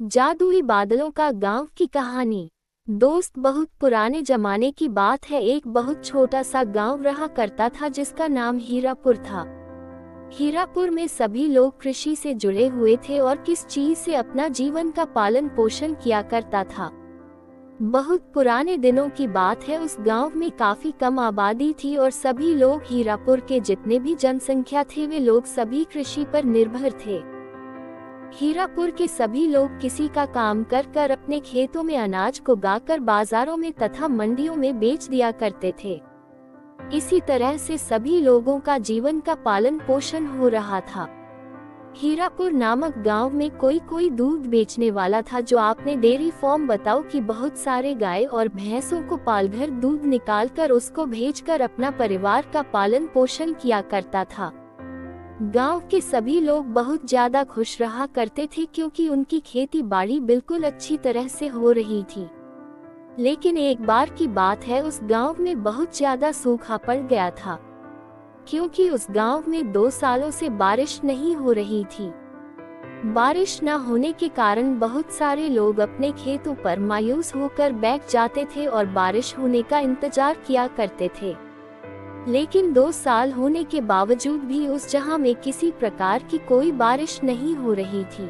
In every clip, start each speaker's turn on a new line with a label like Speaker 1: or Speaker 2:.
Speaker 1: जादुई बादलों का गांव की कहानी। दोस्त, बहुत पुराने जमाने की बात है। एक बहुत छोटा सा गांव रहा करता था जिसका नाम हीरापुर था। हीरापुर में सभी लोग कृषि से जुड़े हुए थे और किस चीज से अपना जीवन का पालन पोषण किया करता था। बहुत पुराने दिनों की बात है। उस गांव में काफी कम आबादी थी और सभी लोग, हीरापुर के जितने भी जनसंख्या थे, वे लोग सभी कृषि पर निर्भर थे। हीरापुर के सभी लोग किसी का काम कर कर अपने खेतों में अनाज को गाकर बाजारों में तथा मंडियों में बेच दिया करते थे। इसी तरह से सभी लोगों का जीवन का पालन पोषण हो रहा था। हीरापुर नामक गांव में कोई दूध बेचने वाला था, जो आपने डेयरी फार्म बताओ कि बहुत सारे गाय और भैंसों को पालकर दूध निकालकर उसको भेजकर अपना परिवार का पालन पोषण किया करता था। गांव के सभी लोग बहुत ज्यादा खुश रहा करते थे क्योंकि उनकी खेती बाड़ी बिल्कुल अच्छी तरह से हो रही थी। लेकिन एक बार की बात है, उस गांव में बहुत ज्यादा सूखा पड़ गया था क्योंकि उस गांव में 2 सालों से बारिश नहीं हो रही थी। बारिश न होने के कारण बहुत सारे लोग अपने खेतों पर मायूस होकर बैठ जाते थे और बारिश होने का इंतजार किया करते थे। लेकिन 2 साल होने के बावजूद भी उस जहां में किसी प्रकार की कोई बारिश नहीं हो रही थी।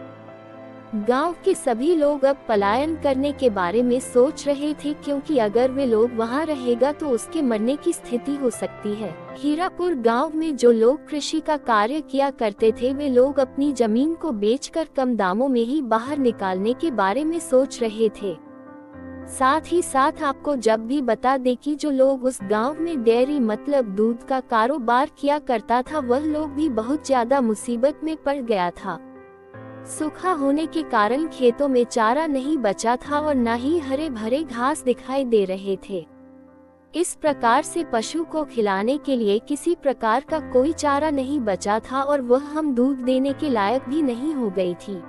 Speaker 1: गांव के सभी लोग अब पलायन करने के बारे में सोच रहे थे क्योंकि अगर वे लोग वहां रहेगा तो उसके मरने की स्थिति हो सकती है। हीरापुर गांव में जो लोग कृषि का कार्य किया करते थे, वे लोग अपनी जमीन को बेचकर कम दामों में ही बाहर निकालने के बारे में सोच रहे थे। साथ ही साथ आपको जब भी बता दें कि जो लोग उस गांव में डेयरी मतलब दूध का कारोबार किया करता था, वह लोग भी बहुत ज्यादा मुसीबत में पड़ गया था। सूखा होने के कारण खेतों में चारा नहीं बचा था और न ही हरे भरे घास दिखाई दे रहे थे। इस प्रकार से पशु को खिलाने के लिए किसी प्रकार का कोई चारा नहीं बचा था और वह हम दूध देने के लायक भी नहीं हो गई थी।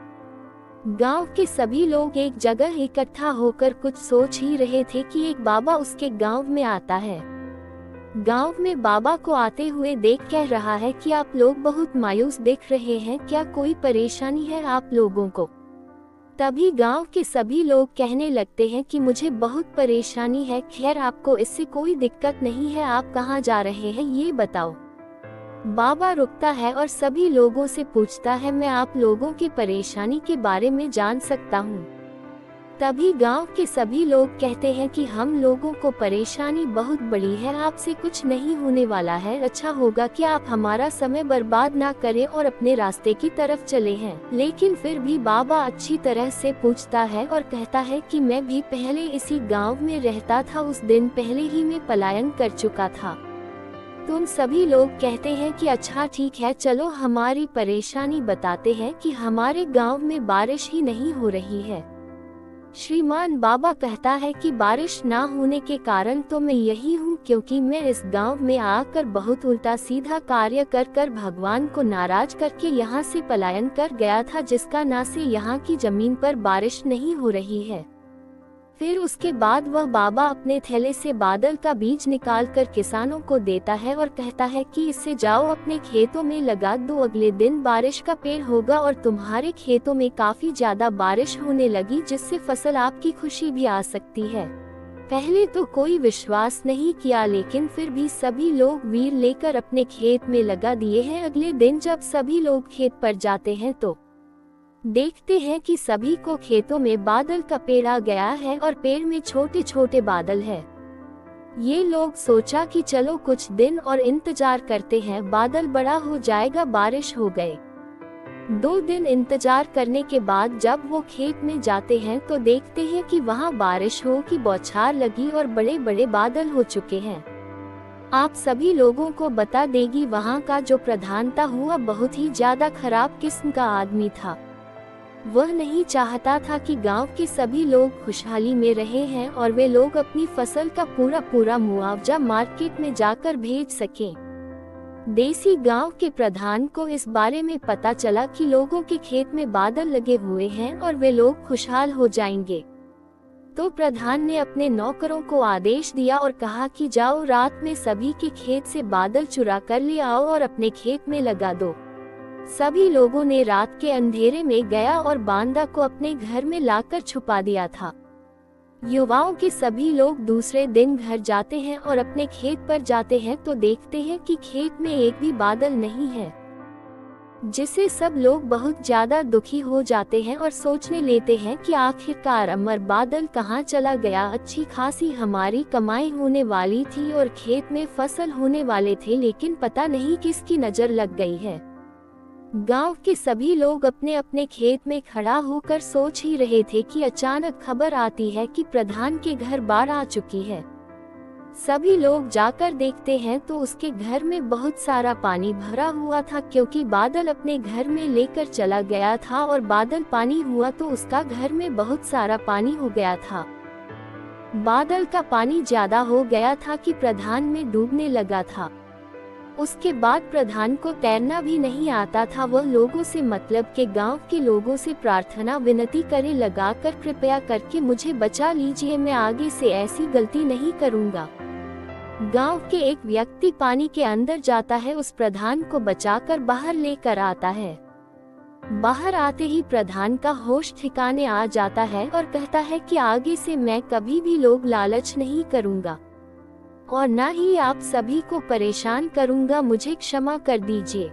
Speaker 1: गांव के सभी लोग एक जगह इकट्ठा होकर कुछ सोच ही रहे थे कि एक बाबा उसके गांव में आता है। गांव में बाबा को आते हुए देख कह रहा है कि आप लोग बहुत मायूस दिख रहे हैं, क्या कोई परेशानी है आप लोगों को? तभी गांव के सभी लोग कहने लगते हैं कि मुझे बहुत परेशानी है। खैर, आपको इससे कोई दिक्कत नहीं है, आप कहाँ जा रहे हैं ये बताओ। बाबा रुकता है और सभी लोगों से पूछता है, मैं आप लोगों की परेशानी के बारे में जान सकता हूँ? तभी गांव के सभी लोग कहते हैं कि हम लोगों को परेशानी बहुत बड़ी है, आपसे कुछ नहीं होने वाला है। अच्छा होगा कि आप हमारा समय बर्बाद ना करें और अपने रास्ते की तरफ चले हैं। लेकिन फिर भी बाबा अच्छी तरह से पूछता है और कहता है कि मैं भी पहले इसी गाँव में रहता था, उस दिन पहले ही मैं पलायन कर चुका था। तुम सभी लोग कहते हैं कि अच्छा ठीक है, चलो हमारी परेशानी बताते हैं कि हमारे गांव में बारिश ही नहीं हो रही है। श्रीमान बाबा कहता है कि बारिश ना होने के कारण तो मैं यही हूँ क्योंकि मैं इस गांव में आकर बहुत उल्टा सीधा कार्य कर कर भगवान को नाराज करके यहाँ से पलायन कर गया था, जिसका ना से यहाँ की जमीन पर बारिश नहीं हो रही है। फिर उसके बाद वह बाबा अपने थैले से बादल का बीज निकालकर किसानों को देता है और कहता है कि इससे जाओ अपने खेतों में लगा दो, अगले दिन बारिश का पेड़ होगा और तुम्हारे खेतों में काफी ज्यादा बारिश होने लगी, जिससे फसल आपकी खुशी भी आ सकती है। पहले तो कोई विश्वास नहीं किया, लेकिन फिर भी सभी लोग वीर लेकर अपने खेत में लगा दिए हैं। अगले दिन जब सभी लोग खेत पर जाते हैं तो देखते हैं कि सभी को खेतों में बादल का पेड़ आ गया है और पेड़ में छोटे छोटे बादल है। ये लोग सोचा कि चलो कुछ दिन और इंतजार करते हैं, बादल बड़ा हो जाएगा, बारिश हो गए। 2 दिन इंतजार करने के बाद जब वो खेत में जाते हैं तो देखते हैं कि वहाँ बारिश हो की बौछार लगी और बड़े बड़े बादल हो चुके हैं। आप सभी लोगों को बता देगी, वहाँ का जो प्रधानता हुआ बहुत ही ज्यादा खराब किस्म का आदमी था। वह नहीं चाहता था कि गांव के सभी लोग खुशहाली में रहे हैं और वे लोग अपनी फसल का पूरा मुआवजा मार्केट में जाकर भेज सकें। देसी गांव के प्रधान को इस बारे में पता चला कि लोगों के खेत में बादल लगे हुए हैं और वे लोग खुशहाल हो जाएंगे। तो प्रधान ने अपने नौकरों को आदेश दिया और कहा कि जाओ रात में सभी के खेत से बादल चुरा कर ले आओ और अपने खेत में लगा दो। सभी लोगों ने रात के अंधेरे में गया और बांदा को अपने घर में लाकर छुपा दिया था। युवाओं के सभी लोग दूसरे दिन घर जाते हैं और अपने खेत पर जाते हैं तो देखते हैं कि खेत में एक भी बादल नहीं है, जिससे सब लोग बहुत ज्यादा दुखी हो जाते हैं और सोचने लेते हैं कि आखिरकार अमर बादल कहाँ चला गया। अच्छी खासी हमारी कमाई होने वाली थी और खेत में फसल होने वाले थे, लेकिन पता नहीं किसकी नजर लग गई है। गांव के सभी लोग अपने अपने खेत में खड़ा होकर सोच ही रहे थे कि अचानक खबर आती है कि प्रधान के घर बाढ़ आ चुकी है। सभी लोग जाकर देखते हैं तो उसके घर में बहुत सारा पानी भरा हुआ था, क्योंकि बादल अपने घर में लेकर चला गया था और बादल पानी हुआ तो उसका घर में बहुत सारा पानी हो गया था। बादल का पानी ज्यादा हो गया था कि प्रधान में डूबने लगा था। उसके बाद प्रधान को तैरना भी नहीं आता था। वह लोगों से मतलब के गांव के लोगों से प्रार्थना विनती करे लगा कर कृपया करके मुझे बचा लीजिए, मैं आगे से ऐसी गलती नहीं करूंगा। गांव के एक व्यक्ति पानी के अंदर जाता है, उस प्रधान को बचाकर बाहर लेकर आता है। बाहर आते ही प्रधान का होश ठिकाने आ जाता है और कहता है कि आगे से मैं कभी भी लोग लालच नहीं करूंगा और न ही आप सभी को परेशान करूंगा, मुझे क्षमा कर दीजिए।